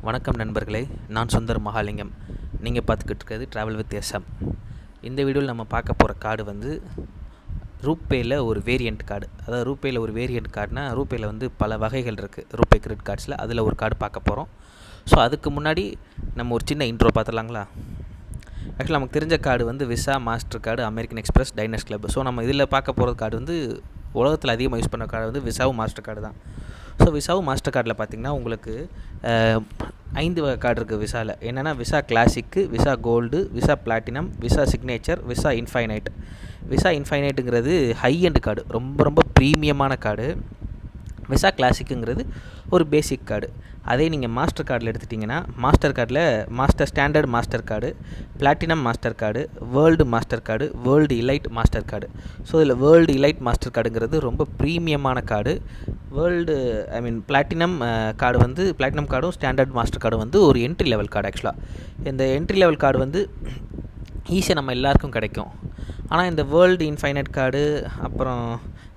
வணக்கம் நண்பர்களே, நான் சுந்தர் மகாலிங்கம். நீங்கள் பார்த்துக்கிட்டு இருக்கிறது ட்ராவல் வித் எஸ்எம். இந்த வீடியோவில் நம்ம பார்க்க போகிற கார்டு வந்து ரூபேயில் ஒரு வேரியண்ட் கார்டு. அதாவது ரூபேயில் ஒரு வேரியண்ட் கார்டுனா, ரூபேயில் வந்து பல வகைகள் இருக்குது. ரூபே கிரெடிட் கார்ட்ஸில் அதில் ஒரு கார்டு பார்க்க போகிறோம். ஸோ அதுக்கு முன்னாடி நம்ம ஒரு சின்ன இன்ட்ரோ பார்த்துடலாங்களா? ஆக்சுவலாக நமக்கு தெரிஞ்ச கார்டு வந்து Visa, master card, American Express, Diners Club. So நம்ம இதில் பார்க்க போகிற கார்டு வந்து உலகத்தில் அதிகமாக யூஸ் பண்ண கார்டு வந்து விசாவும் மாஸ்டர் கார்டு தான். ஸோ விசாவும் மாஸ்டர் கார்டில் பார்த்திங்கன்னா உங்களுக்கு 5 வகை கார்டு இருக்குது விசாவில். என்னென்னா Visa classic, Visa gold, Visa platinum, Visa signature, Visa infinite. Visa இன்ஃபைனைட்டுங்கிறது ஹை எண்ட் கார்டு, ரொம்ப ரொம்ப ப்ரீமியமான கார்டு. விசா கிளாசிக்குங்கிறது ஒரு பேசிக் கார்டு. அதே நீங்கள் மாஸ்டர் கார்டில் எடுத்துட்டிங்கன்னா, மாஸ்டர் கார்டில் master standard master card, platinum master card, world master card, world elite master card. So இதில் வேர்ல்டு இலைட் மாஸ்டர் கார்டுங்கிறது ரொம்ப ப்ரீமியமான கார்டு. பிளாட்டினம் கார்டு வந்து பிளாட்டினம் கார்டும் ஸ்டாண்டர்ட் மாஸ்டர் கார்டும் வந்து ஒரு என்ட்ரி லெவல் கார்டு. ஆக்சுவலாக இந்த என்ட்ரி லெவல் கார்டு வந்து ஈஸியாக நம்ம எல்லாருக்கும் கிடைக்கும். ஆனால் இந்த வேர்ல்டு இன்ஃபைனைட் கார்டு, அப்புறம்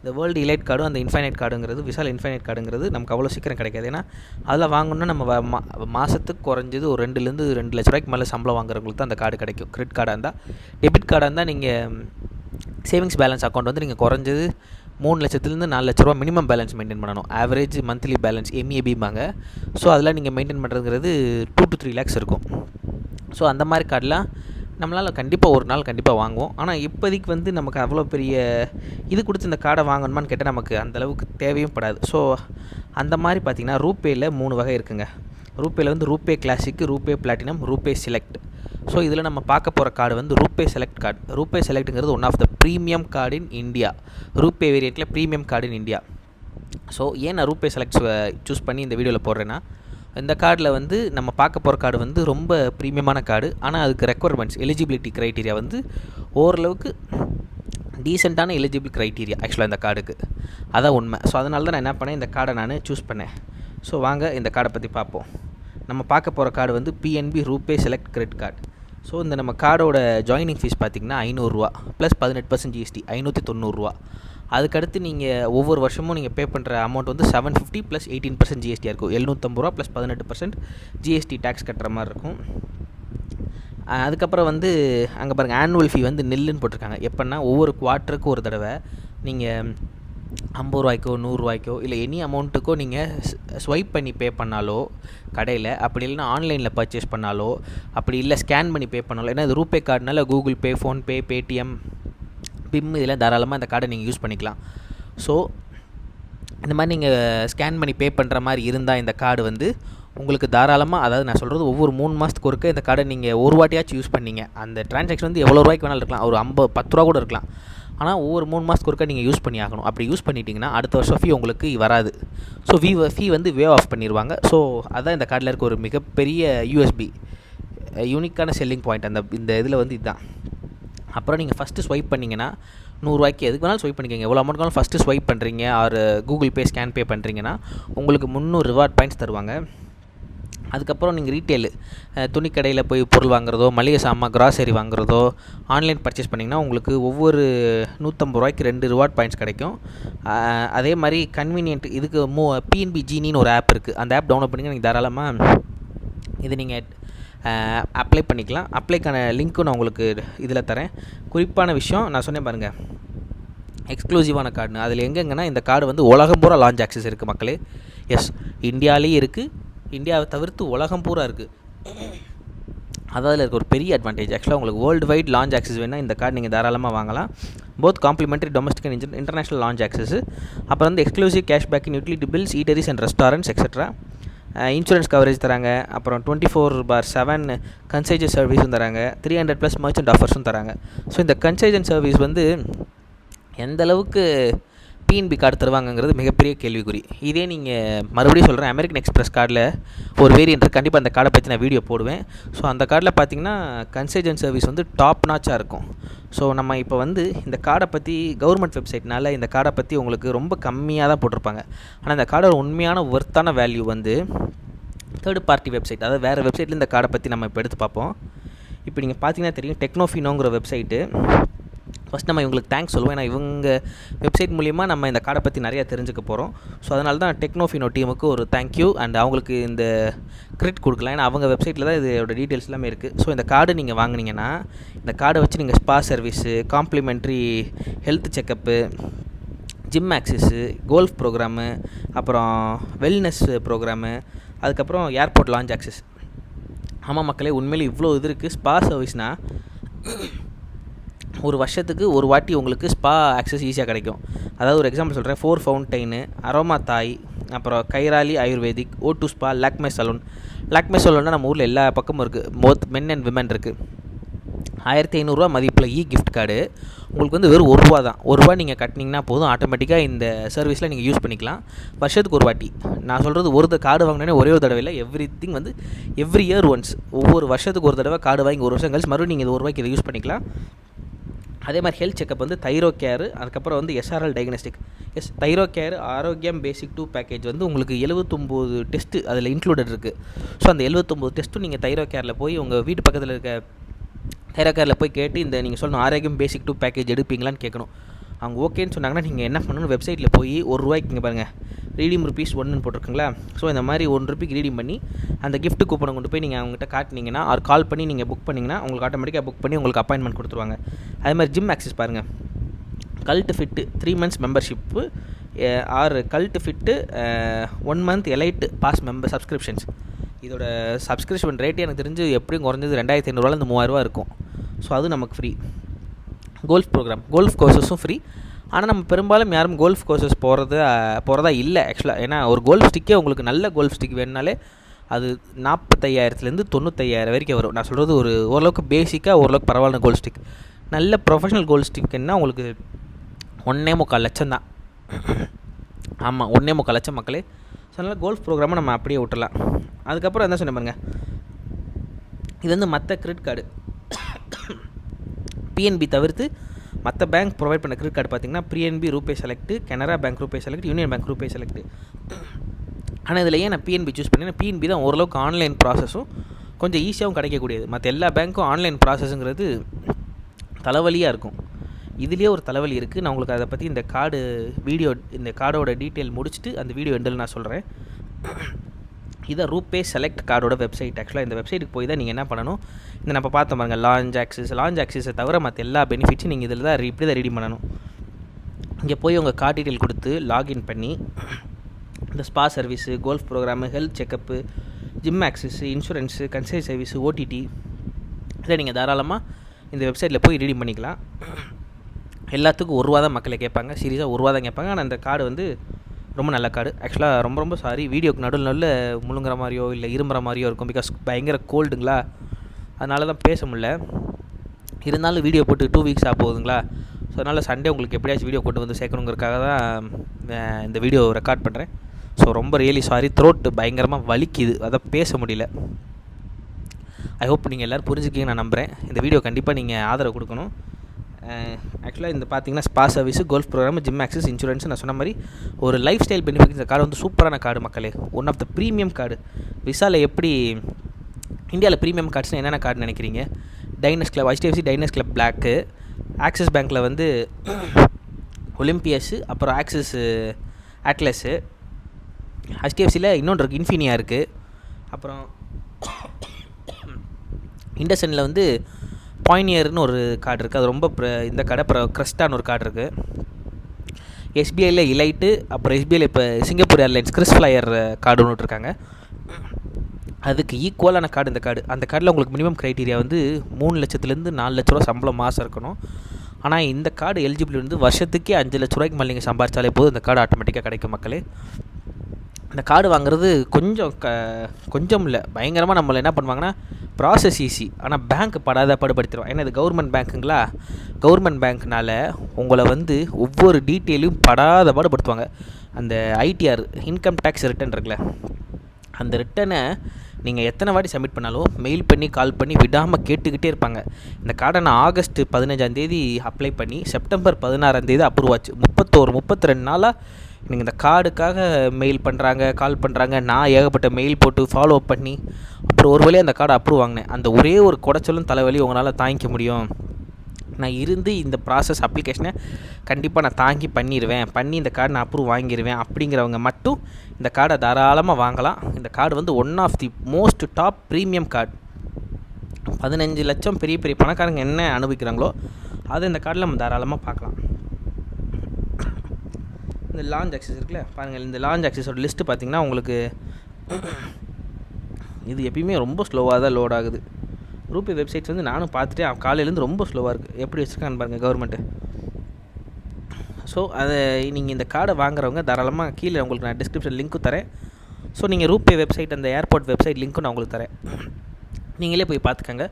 இந்த வேர்ல்டு இலைட் கார்டும், அந்த இன்ஃபைனைட் கார்டுங்கிறது, விசால் இன்ஃபைனைட் கார்டுங்கிறது நமக்கு அவ்வளோ சீக்கிரம் கிடைக்காது. ஏன்னா அதில் வாங்கணுன்னா நம்ம மாதத்துக்கு குறைஞ்சது ஒரு 2 லட்ச ரூபாய்க்கு மேலே சம்பளம் வாங்குறவங்களுக்கு தான் அந்த கார்டு கிடைக்கும். கிரெடிட் கார்டாக இருந்தால். டெபிட் கார்டாக இருந்தால் நீங்கள் சேவிங்ஸ் பேலன்ஸ் அக்கௌண்ட் வந்து நீங்கள் குறைஞ்சது 3 லட்சத்துலேருந்து 4 லட்ச ரூபா மினிமம் பேலன்ஸ் மெயின்டைன் பண்ணணும். ஆவரேஜ் மந்த்லி பேலன்ஸ் MEABம்பாங்க. ஸோ அதெல்லாம் நீங்கள் மெயின்டைன் பண்ணுறதுங்கிறது 2 to 3 lakhs இருக்கும். ஸோ அந்த மாதிரி கார்டெலாம் நம்மளால் கண்டிப்பாக ஒரு நாள் கண்டிப்பாக வாங்குவோம். ஆனால் இப்போதைக்கு வந்து நமக்கு அவ்வளோ பெரிய இது கொடுத்து இந்த கார்டை வாங்கணுமான்னு கேட்டால் நமக்கு அந்தளவுக்கு தேவையும் படாது. ஸோ அந்த மாதிரி பார்த்திங்கன்னா ரூபேயில் 3 வகை இருக்குங்க. ரூபேயில் வந்து RuPay classic, RuPay platinum, RuPay select. So இதில் நம்ம பார்க்க போகிற கார்டு வந்து ரூபே செலக்ட் கார்டு. ரூபே செலக்ட்டுங்கிறது one of the premium card in India. RuPay வேரியண்ட்டில் premium card in India. So ஏன் நான் ரூபே செலக்ட் சூஸ் பண்ணி இந்த வீடியோவில் போடுறேன்னா, இந்த கார்டில் வந்து நம்ம பார்க்க போகிற கார்டு வந்து ரொம்ப ப்ரீமியமான கார்டு. ஆனால் அதுக்கு ரெக்குவயர்மெண்ட்ஸ், எலிஜிபிலிட்டி க்ரைட்டீரியா வந்து ஓரளவுக்கு டீசெண்டான எலிஜிபிள் க்ரைட்டீரியா ஆக்சுவலாக இந்த கார்டுக்கு. அதான் உண்மை. ஸோ அதனால தான் நான் என்ன பண்ணேன், இந்த கார்டை நான் சூஸ் பண்ணேன். ஸோ வாங்க இந்த கார்டை பற்றி பார்ப்போம். நம்ம பார்க்க போகிற கார்டு வந்து PNB RuPay select credit card. So இந்த நம்ம கார்டோட ஜாயினிங் ஃபீஸ் பார்த்திங்கன்னா 500 ரூபா ப்ளஸ் 18% GST, 590 ரூபா. அதுக்கடுத்து நீங்கள் ஒவ்வொரு வருஷமும் நீங்கள் பே பண்ணுற அமௌண்ட் வந்து 750 ப்ளஸ் 18% GST இருக்கும். 750 ரூபா ப்ளஸ் 18% GST டேக்ஸ் கட்டுற மாதிரி இருக்கும். அதுக்கப்புறம் வந்து அங்கே பாருங்கள், ஆனுவல் ஃபீ வந்து நில்லுன்னு போட்டிருக்காங்க. எப்படின்னா ஒவ்வொரு குவார்ட்டருக்கு ஒரு தடவை நீங்கள் 50 ரூபாய்க்கோ 100 ரூபாய்க்கோ இல்லை எனி அமௌண்ட்டுக்கோ நீங்கள் ஸ்வைப் பண்ணி பே பண்ணாலோ கடையில், அப்படி இல்லைன்னா ஆன்லைனில் பர்ச்சேஸ் பண்ணாலோ, அப்படி இல்லை ஸ்கேன் பண்ணி பே பண்ணாலோ, ஏன்னா இது ரூபே கார்டுனால Google Pay, PhonePe, Paytm, BHIM இதெல்லாம் தாராளமாக இந்த கார்டை நீங்கள் யூஸ் பண்ணிக்கலாம். ஸோ இந்த மாதிரி நீங்கள் ஸ்கேன் பண்ணி பே பண்ணுற மாதிரி இருந்தால் இந்த கார்டு வந்து உங்களுக்கு தாராளமாக, அதாவது நான் சொல்கிறது ஒவ்வொரு 3 மாதத்துக்கு ஒருக்க இந்த கார்டை நீங்கள் ஒரு வாட்டியாச்சும் யூஸ் பண்ணிங்க. அந்த டிரான்சாக்ஷன் வந்து எவ்வளோ ரூபாய்க்கு வேணாலும் இருக்கலாம், ஒரு 10 ரூபா கூட இருக்கலாம். ஆனால் ஒவ்வொரு 3 மாதத்துக்கு ஒருக்க நீங்கள் யூஸ் பண்ணி ஆகணும். அப்படி யூஸ் பண்ணிட்டீங்கன்னா அடுத்த வருஷம் ஃபீ உங்களுக்கு வராது. ஸோ ஃபீ வந்து வேவ் ஆஃப் பண்ணிடுவாங்க. ஸோ அதுதான் இந்த கார்டில் இருக்க ஒரு மிகப்பெரிய USB யூனிக்கான செல்லிங் பாயிண்ட். இந்த இதில் வந்து இதுதான். அப்புறம் நீங்கள் ஃபஸ்ட்டு ஸ்வைப் பண்ணிங்கன்னா 100 ரூபாய்க்கு எதுக்கு வேணாலும் ஸ்வைப் பண்ணிக்கோங்க. எவ்வளோ அமௌண்ட்னாலும் ஃபஸ்ட்டு ஸ்வைப் பண்ணுறீங்க, ஆர் கூகுள் பே, ஸ்கேன் பே பண்ணுறீங்கன்னா உங்களுக்கு 300 ரிவார்ட் பாயிண்ட்ஸ் தருவாங்க. அதுக்கப்புறம் நீங்கள் ரீட்டெயிலு துணிக்கடையில் போய் பொருள் வாங்குறதோ, மளிகை சாமான், கிராசரி வாங்குறதோ, ஆன்லைன் பர்ச்சேஸ் பண்ணிங்கன்னா உங்களுக்கு ஒவ்வொரு 150 ரூபாய்க்கு 2 ரிவார்ட் பாயிண்ட்ஸ் கிடைக்கும். அதே மாதிரி கன்வீனியன்ட் இதுக்கு PNB ஜீனின்னு ஒரு ஆப் இருக்குது. அந்த ஆப் டவுன்லோட் பண்ணிங்க நீங்கள் தாராளமாக இது நீங்கள் அப்ளை பண்ணிக்கலாம். அப்ளைக்கான லிங்க்கும் நான் உங்களுக்கு இதில் தரேன். குறிப்பான விஷயம் நான் சொன்னேன் பாருங்கள், எக்ஸ்க்ளூசிவான கார்டுன்னு. அதில் எங்கெங்கன்னா இந்த கார்டு வந்து உலகம் பூரா லான்ச் ஆக்சஸ் இருக்குது மக்களே. எஸ், இந்தியாவிலேயே இருக்குது, இந்தியாவை தவிர்த்து உலகம் பூரா இருக்குது. அதில் இருக்க ஒரு பெரிய அட்வான்டேஜ். ஆக்சுவலாக உங்களுக்கு வேர்ல்டு வைட் லான்ச் ஆக்சஸ் வேணால் இந்த கார்டு நீங்கள் தாராளமாக வாங்கலாம். Both complimentary domestic and international lounge access. அப்புறம் வந்து exclusive cashback in utility bills, eateries and restaurants etcetera. Insurance coverage தராங்க. அப்புறம் 24/7 கன்சைஜன் சர்வீஸும் தராங்க. 300+ மர்ச்சன்ட் ஆஃபர்ஸும் தராங்க. ஸோ இந்த கன்சைஜன் சர்வீஸ் வந்து எந்தளவுக்கு PNB கார்டு தருவாங்கங்கிறது மிகப்பெரிய கேள்விக்குறி. இதே நீங்கள் மறுபடியும் சொல்கிறேன், அமெரிக்கன் எக்ஸ்பிரஸ் கார்டில் ஒரு வேரியன்ட் கண்டிப்பாக அந்த கார்டை பற்றி நான் வீடியோ போடுவேன். ஸோ அந்த கார்டில் பார்த்திங்கன்னா கன்சைஜன் சர்வீஸ் வந்து டாப் நாச்சாக இருக்கும். ஸோ நம்ம இப்போ வந்து இந்த கார்டை பற்றி கவர்மெண்ட் வெப்சைட்னால இந்த கார்டை பற்றி உங்களுக்கு ரொம்ப கம்மியாக தான் போட்டிருப்பாங்க. ஆனால் இந்த கார்டோட உண்மையான ஒர்த்தான வேல்யூ வந்து தேர்ட் பார்ட்டி வெப்சைட், அதாவது வேறு வெப்சைட்டில் இந்த கார்டை பற்றி நம்ம இப்போ எடுத்து பார்ப்போம். இப்போ நீங்கள் பார்த்தீங்கன்னா தெரியும், டெக்னோஃபினோங்கிற வெப்சைட்டு ஃபஸ்ட் நம்ம இவங்களுக்கு தேங்க்ஸ் சொல்லுவோம். ஏன்னா இவங்க வெப்சைட் மூலிமா நம்ம இந்த கார்டை பற்றி நிறையா தெரிஞ்சுக்க போகிறோம். ஸோ அதனால தான் டெக்னோஃபினோ டீமுக்கு ஒரு தேங்க்யூ அண்ட் அவங்களுக்கு இந்த கிரெடிட் கொடுக்கலாம். ஏன்னா அவங்க வெப்சைட்டில் தான் இதோட டீட்டெயில்ஸ் எல்லாமே இருக்குது. ஸோ இந்த கார்டு நீங்கள் வாங்கினீங்கன்னா இந்த கார்டை வச்சு நீங்கள் spa service, complimentary health checkup, gym access, golf program, அப்புறம் வெல்னஸ் ப்ரோக்ராமு, அதுக்கப்புறம் ஏர்போர்ட் லான்ச் ஆக்சஸ். ஆமாம் மக்களே, உண்மையிலே இவ்வளோ இது இருக்குது. ஸ்பா சர்வீஸ்னால் ஒரு வருஷத்துக்கு ஒரு வாட்டி உங்களுக்கு ஸ்பா ஆக்சஸ் ஈஸியாக கிடைக்கும். அதாவது ஒரு எக்ஸாம்பிள் சொல்கிறேன். 4 ஃபவுண்டைனு, அரோமா தாய், அப்புறம் Kairali Ayurvedic, O2 spa, Lakme salon. Lakme சலூன்னா நம்ம ஊரில் எல்லா பக்கமும் இருக்குது. போத் மென் அண்ட் விமன் இருக்குது. 1500 மதிப்பில் கிஃப்ட் கார்டு உங்களுக்கு வந்து வெறும் ₹1 தான். ₹1 நீங்கள் கட்டினீங்கன்னா போதும், ஆட்டோமேட்டிக்காக இந்த சர்வீஸில் நீங்கள் யூஸ் பண்ணிக்கலாம். வருஷத்துக்கு ஒரு வாட்டி. நான் சொல்கிறது ஒரு கார்டு வாங்கினேன்னா ஒரே ஒரு தடவை இல்லை, எவ்ரிதிங் வந்து எவ்ரி இயர் ஒன்ஸ். ஒவ்வொரு வருஷத்துக்கு ஒரு தடவை கார்டு வாங்கி ஒரு வருஷம் கழிச்சு மறுபடியும் நீங்கள் இது ₹1 இதை யூஸ் பண்ணிக்கலாம். அதே மாதிரி ஹெல்த் செக்கப் வந்து தைரோ கேரு, அதுக்கப்புறம் வந்து SRL டயக்னோஸ்டிக். தைரோ கேர் ஆரோக்கியம் பேசிக் 2 பேக்கேஜ் வந்து உங்களுக்கு 79 டெஸ்ட்டு அதில் இன்க்ளூடட் இருக்குது. ஸோ அந்த 79 டெஸ்ட்டும் நீங்கள் தைரோ கேரில் போய் உங்கள் வீட்டு பக்கத்தில் இருக்க தைரோ கேரில் போய் கேட்டு இந்த நீங்கள் சொல்லணும் ஆரோக்கியம் பேசிக் 2 பேக்கேஜ் எடுப்பீங்களான்னு கேட்கணும். அவங்க ஓகேன்னு சொன்னாங்கன்னா நீங்கள் என்ன பண்ணணும், வெப்சைட்டில் போய் ₹1 இங்கே பாருங்கள் ரீடீம் ₹1 போட்டிருக்குங்களா. ஸோ இந்த மாதிரி ₹1 ரீடீம் பண்ணி அந்த கிஃப்ட் கூப்பனை கொண்டு போய் நீங்கள் அவங்ககிட்ட காட்டினீங்கன்னா ஆர் கால் பண்ணி நீங்கள் புக் பண்ணிங்கன்னா உங்களுக்கு ஆட்டோமேட்டிக்காக புக் பண்ணி உங்களுக்கு அப்பாயின்மெண்ட் கொடுத்துருவாங்க. அதே மாதிரி ஜிம் ஆக்சஸ் பாருங்கள். Cult fit 3 months membership, or cult fit 1 month elite pass member subscriptions. இதோட சப்ஸ்கிரிப்ஷன் ரேட்டு எனக்கு தெரிஞ்சு எப்படியும் குறைஞ்சது ₹2500 ₹3000 இருக்கும். ஸோ அது நமக்கு ஃப்ரீ. கோல்ஃப் ப்ரோக்ராம், கோல்ஃப் கோர்சஸும் ஃப்ரீ. ஆனால் நம்ம பெரும்பாலும் யாரும் கோல்ஃப் கோர்சஸ் போகிறதா இல்லை ஆக்சுவலாக. ஏன்னா ஒரு கோல்ஃப் ஸ்டிக்கே உங்களுக்கு நல்ல கோல்ஃப் ஸ்டிக் வேணுனாலே அது 45,000 95,000 வரைக்கும் வரும். நான் சொல்கிறது ஓரளவுக்கு பேசிக்காக ஓரளவுக்கு பரவாயில்ல கோல்ஃப் ஸ்டிக். நல்ல ப்ரொஃபஷனல் கோல்ஃப் ஸ்டிக்குன்னா உங்களுக்கு 1.25 லட்சம் தான். ஆமாம், 1.25 லட்சம் மக்களே. ஸோ அதனால் கோல்ஃப் ப்ரோக்ராமை நம்ம அப்படியே விட்டுலாம். அதுக்கப்புறம் என்ன சொன்ன பாருங்க, இது வந்து மற்ற கிரெடிட் கார்டு PNB தவிர்த்து மற்ற பேங்க் ப்ரொவைட் பண்ண கிரெடிட் கார்டு பார்த்திங்கன்னா PNB RuPay select, Canara bank RuPay select, union bank RuPay select. ஆனால் இதில் ஏன் நான் PNB சூஸ் பண்ணேன்னா PNB தான் ஓரளவுக்கு ஆன்லைன் ப்ராசஸும் கொஞ்சம் ஈஸியாகவும் கிடைக்கக்கூடியது. மற்ற எல்லா பேங்க்கும் ஆன்லைன் ப்ராசஸுங்கிறது தலைவலியாக இருக்கும். இதுலேயே ஒரு தலைவலி இருக்குது. நான் உங்களுக்கு அதை பற்றி இந்த கார்டோட டீட்டெயில் முடிச்சுட்டு அந்த வீடியோ எண்டில் நான் சொல்கிறேன். இதை ரூபே செலக்ட் கார்டோட வெப்சைட். ஆக்சுவலாக இந்த வெப்சைட்டுக்கு போய் தான் நீங்கள் என்ன பண்ணணும், இந்த நம்ம பார்த்தோம் பாருங்க லான்ச் ஆக்சஸை தவிர மற்ற எல்லா பெனிஃபிட்ஸும் நீங்கள் இதில் தான் இப்படி தான் ரெடி பண்ணணும். இங்கே போய் உங்கள் கார்டு டீட்டெயில் கொடுத்து லாகின் பண்ணி இந்த spa service, golf program, health checkup, gym access, insurance, consult service, OTT இதை நீங்கள் தாராளமாக இந்த வெப்சைட்டில் போய் ரீடீம் பண்ணிக்கலாம். எல்லாத்துக்கும் ₹1 தான் மக்களை கேட்பாங்க, சீரியஸாக ₹1 தான் கேட்பாங்க. ஆனால் இந்த கார்டு வந்து ரொம்ப நல்ல கார்டு. ஆக்சுவலாக ரொம்ப சாரி, வீடியோக்கு நடுவில் முழுங்குற மாதிரியோ இல்லை இரும்புற மாதிரியோ இருக்கும். பிகாஸ் பயங்கர கோல்டுங்களா, அதனால தான் பேச முடியல. இருந்தாலும் வீடியோ போட்டு 2 weeks போகுதுங்களா. ஸோ அதனால் சண்டே உங்களுக்கு எப்படியாச்சும் வீடியோ கொண்டு வந்து சேர்க்கணுங்கிறதுக்காக தான் இந்த வீடியோ ரெக்கார்ட் பண்ணுறேன். ஸோ ரொம்ப ரியலி சாரி, த்ரோட் பயங்கரமாக வலிக்குது, அதான் பேச முடியல. ஐ ஹோப் நீங்கள் எல்லோரும் புரிஞ்சுக்கிங்க நான் நம்புகிறேன். இந்த வீடியோ கண்டிப்பாக நீங்கள் ஆதரவு கொடுக்கணும். ஆக்சுவலாக இந்த பார்த்தீங்கன்னா spa service, golf program, gym access, insurance நான் சொன்ன மாதிரி ஒரு லைஃப் ஸ்டைல் பெனிஃபிட். இந்த கார்டு வந்து சூப்பரான கார்டு மக்களே. One of the premium card. விசாவில் எப்படி இந்தியாவில் ப்ரீமியம் கார்ட்ஸ்னால் என்னென்ன கார்டு நினைக்கிறீங்க? Diners Club, HDFC Diners Club black, Axis பேங்க்கில் வந்து ஒலிம்பியஸு, அப்புறம் ஆக்சிஸ் அட்லஸு, HDFCயில் இன்னொன்று இருக்குது இன்ஃபினியா இருக்குது, அப்புறம் இண்டஸ்இண்டில் வந்து பாயினியர்னு ஒரு கார்டு இருக்குது. அது ரொம்ப இந்த கார்டு. அப்புறம் க்ரெஸ்டான்னு ஒரு கார்டு இருக்குது. SBIயில் இலைட்டு, அப்புறம் SBIயில் இப்போ Singapore airlines Chris flyer card ஒன்று இருக்காங்க. அதுக்கு ஈக்குவலான கார்டு இந்த கார்டு. அந்த கார்டில் உங்களுக்கு மினிமம் க்ரைட்டீரியா வந்து 3 லட்சத்துலேருந்து 4 லட்ச ரூபா சம்பளம் மாதம் இருக்கணும். ஆனால் இந்த கார்டு எலிஜிபிள் வந்து வருஷத்துக்கே 5 லட்ச ரூபாய்க்கு மேலே நீங்கள் சம்பாதிச்சாலே போதும் இந்த கார்டு ஆட்டோமேட்டிக்காக கிடைக்கும் மக்களே. இந்த கார்டு வாங்குறது கொஞ்சம் இல்லை, பயங்கரமாக நம்மளை என்ன பண்ணுவாங்கன்னா ப்ராசஸ் ஈஸி, ஆனால் பேங்க் பாடுபடுத்திடும். ஏன்னா இது கவர்மெண்ட் பேங்க்குங்களா. கவர்மெண்ட் பேங்க்னால உங்களை வந்து ஒவ்வொரு டீட்டெயிலும் பாடுபடுத்துவாங்க. அந்த ITR இன்கம் டேக்ஸ் ரிட்டர்ன் இருக்குல்ல, அந்த ரிட்டனை நீங்கள் எத்தனை வாட்டி சப்மிட் பண்ணாலும் மெயில் பண்ணி கால் பண்ணி விடாமல் கேட்டுக்கிட்டே இருப்பாங்க. இந்த கார்டை நான் ஆகஸ்ட் 15 அப்ளை பண்ணி செப்டம்பர் 16 அப்ரூவ் ஆச்சு. 32 நாளாக நீங்கள் இந்த கார்டுக்காக மெயில் பண்ணுறாங்க, கால் பண்ணுறாங்க. நான் ஏகப்பட்ட மெயில் போட்டு ஃபாலோ அப் பண்ணி அப்புறம் ஒரு வழியாக அந்த கார்டை அப்ரூவ் வாங்கினேன். அந்த ஒரே ஒரு குடைச்சலும் தலைவலி உங்களால் தாங்கிக்க முடியும். நான் இருந்து இந்த ப்ராசஸ் அப்ளிகேஷனை கண்டிப்பாக நான் தாங்கி பண்ணி இந்த கார்டு நான் அப்ரூவ் வாங்கிடுவேன் அப்படிங்கிறவங்க மட்டும் இந்த கார்டை தாராளமாக வாங்கலாம். இந்த கார்டு வந்து one of the most top premium card. 15 லட்சம் பெரிய பெரிய பணக்காரங்க என்ன அனுபவிக்கிறாங்களோ அதை இந்த கார்டில் நம்ம தாராளமாக பார்க்கலாம். இந்த லான்ச் ஆக்சஸ் இருக்குல்ல பாருங்கள், இந்த லான்ச் ஆக்சஸோட லிஸ்ட்டு பார்த்திங்கன்னா உங்களுக்கு இது எப்பயுமே ரொம்ப ஸ்லோவாக தான் லோட் ஆகுது. ரூபே வெப்சைட்ஸ் வந்து நானும் பார்த்துட்டேன், காலையிலேருந்து ரொம்ப ஸ்லோவாக இருக்குது. எப்படி வச்சுருக்கான்னு பாருங்கள் கவர்மெண்ட்டு. ஸோ அதை நீங்கள் இந்த கார்டை வாங்குறவங்க தாராளமாக கீழே உங்களுக்கு நான் டிஸ்கிரிப்ஷன் லிங்க்கும் தரேன். ஸோ நீங்கள் ரூபே வெப்சைட் அந்த ஏர்போர்ட் வெப்சைட் லிங்க்கும் நான் உங்களுக்கு தரேன், நீங்களே போய் பார்த்துக்கங்க.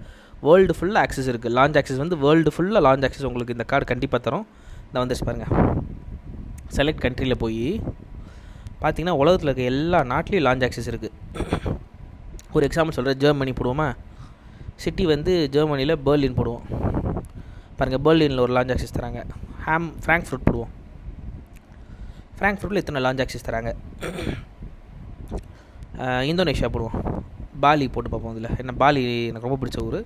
வேர்ல்டு ஃபுல்லாக ஆக்சஸ் இருக்குது. லான்ச் ஆக்சஸ் வந்து வேர்ல்டு ஃபுல்லாக லான்ச் ஆக்சஸ் உங்களுக்கு இந்த கார்டு கண்டிப்பாக தரும். நான் வந்துச்சு பாருங்கள், செலக்ட் கண்ட்ரியில் போய் பார்த்திங்கன்னா உலகத்தில் இருக்க எல்லா நாட்டிலையும் லான்ச் ஆக்சஸ் இருக்குது. ஒரு எக்ஸாம்பிள் சொல்கிறேன், ஜெர்மனி போடுவோமா, சிட்டி வந்து ஜெர்மனியில் பெர்லின் போடுவோம் பாருங்கள், பெர்லினில் ஒரு லான்ச் ஆக்சஸ் தராங்க. ஃப்ராங்க்ஃபர்ட் போடுவோம், ஃப்ராங்க்ஃபர்ட்டில் இத்தனை லான்ச் ஆக்சஸ் தராங்க. இந்தோனேஷியா போடுவோம், பாலி போட்டு பார்ப்போம். இதில் என்ன பாலி எனக்கு ரொம்ப பிடிச்ச ஊர்,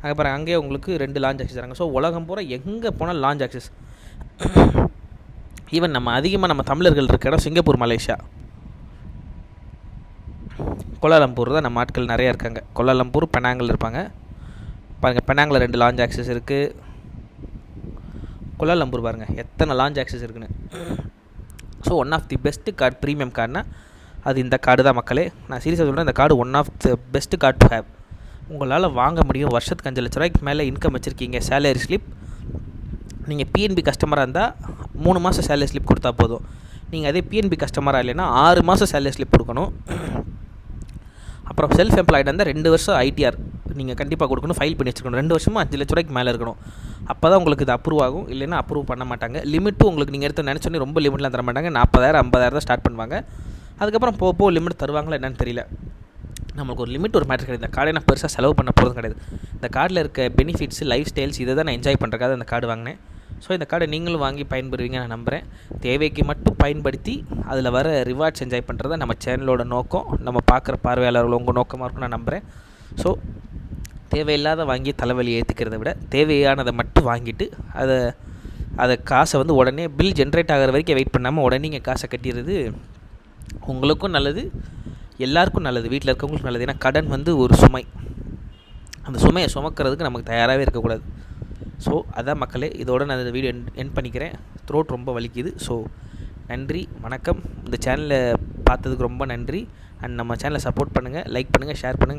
அங்கே பாருங்கள் அங்கேயே உங்களுக்கு 2 லான்ச் ஆக்சஸ் தராங்க. ஸோ உலகம் பூரா எங்கே போனால் லான்ச் ஆக்சஸ். ஈவன் நம்ம தமிழர்கள் இருக்க இடம் சிங்கப்பூர், மலேசியா, கோலாலம்பூர் தான் நம்ம ஆட்கள் நிறையா இருக்காங்க. கோலாலம்பூர், பெனாங்கில் இருப்பாங்க பாருங்கள். பெனாங்கில் 2 லான்ச் ஆக்சஸ் இருக்குது. கோலாலம்பூர் பாருங்கள் எத்தனை லான்ச் ஆக்சஸ் இருக்குன்னு. So one of the best card, premium கார்டுனா அது இந்த கார்டு தான் மக்களே. நான் சீரியஸாக சொல்கிறேன், இந்த card one of the best card to have. உங்களால் வாங்க முடியும். வருஷத்துக்கு 5 லட்ச ரூபாய்க்கு மேலே இன்கம் வச்சுருக்கீங்க, சேலரி ஸ்லிப். நீங்கள் பிஎன்பி கஸ்டமராக இருந்தால் 3 மாதம் சேலரி ஸ்லிப் கொடுத்தா போதும். நீங்கள் அதே பிஎன்பி கஸ்டமராக இல்லைன்னா 6 மாதம் சேலரி ஸ்லிப் கொடுக்கணும். அப்புறம் செல்ஃப் எம்ப்ளாய்டாக இருந்தால் 2 வருஷம் ஐடிஆர் நீங்கள் கண்டிப்பாக கொடுக்கணும், ஃபைல் பண்ணி வச்சுருக்கணும். 2 வருஷமும் 5 லட்ச ரூபாய்க்கு மேலே இருக்கணும். அப்போ தான் உங்களுக்கு இது அப்ரூவ் ஆகும், இல்லைன்னா அப்ரூவ் பண்ண மாட்டாங்க. லிமிட்டும் உங்களுக்கு நீங்கள் எடுத்து நினச்சோன்னே ரொம்ப லிமிட்லாம் தர மாட்டாங்க. 40,000 50,000 தான் ஸ்டார்ட் பண்ணுவாங்க. அதுக்கப்புறம் போக லிமிட் தருவாங்களா என்னன்னு தெரியல. நம்மளுக்கு ஒரு லிமிட் ஒரு மேட்டர் கிடையாது. இந்த கார்டை நான் பெருசாக செலவு பண்ண போகிறது கிடையாது. இந்த கார்டில் இருக்க பெனிஃபிட்ஸ், லைஃப் ஸ்டைல்ஸ் இதை தான் நான் என்ஜாய் பண்ணுறக்காக இந்த கார்டு வாங்கினேன். ஸோ இந்த கார்டை நீங்களும் வாங்கி பயன்பெறுவீங்க நான் நம்புகிறேன். தேவைக்கு மட்டும் பயன்படுத்தி அதில் வர ரிவார்ட்ஸ் என்ஜாய் பண்ணுறது நம்ம சேனலோட நோக்கம், நம்ம பார்க்குற பார்வையாளர்கள் உங்கள் நோக்கமாக இருக்கும் நான் நம்புகிறேன். ஸோ தேவையில்லாத வாங்கி தலைவலி ஏற்றுக்கிறத விட தேவையானதை மட்டும் வாங்கிட்டு அதை காசை வந்து உடனே பில் ஜென்ரேட் ஆகிற வரைக்கும் வெயிட் பண்ணாமல் உடனே நீங்கள் காசை கட்டிடுறது உங்களுக்கும் நல்லது, எல்லாருக்கும் நல்லது, வீட்டில் இருக்கவங்களுக்கும் நல்லது. ஏன்னா கடன் வந்து ஒரு சுமை, அந்த சுமையை சுமக்கிறதுக்கு நமக்கு தயாராகவே இருக்கக்கூடாது. ஸோ அதான் மக்களே, இதோட நான் இந்த வீடியோ என் பண்ணிக்கிறேன். த்ரோட் ரொம்ப வலிக்குது. ஸோ நன்றி, வணக்கம். இந்த சேனலை பார்த்ததுக்கு ரொம்ப நன்றி. அண்ட் நம்ம சேனலை சப்போர்ட் பண்ணுங்கள், லைக் பண்ணுங்கள், ஷேர் பண்ணுங்கள்.